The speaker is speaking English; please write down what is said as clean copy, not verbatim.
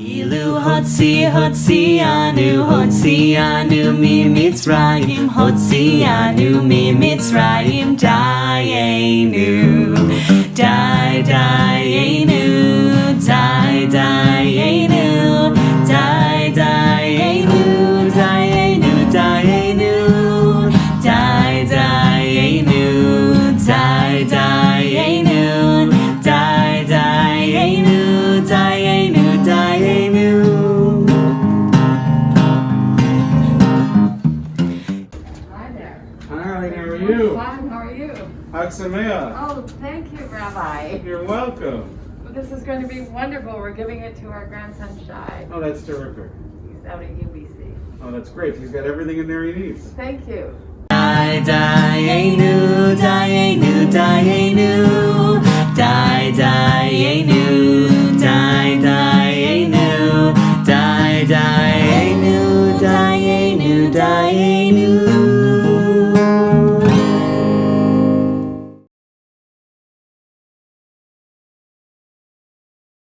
Ilu Hotzianu mi Mitzrayim, Hotzianu mi Mitzrayim, Dayenu, Dayenu, Dayenu, Dayenu, Dayenu, Dayenu, Dayenu, Dayenu, Dayenu, Dayenu, Dayenu. Hi there. Hi, how are you? Fine, how are you? Hag Sameach. Oh, thank you, Rabbi. You're welcome. This is going to be wonderful. We're giving it to our grandson, Shai. Oh, that's terrific. He's out at UBC. Oh, that's great. He's got everything in there he needs. Thank you. Dayenu, Dayenu, Dayenu, Dayenu.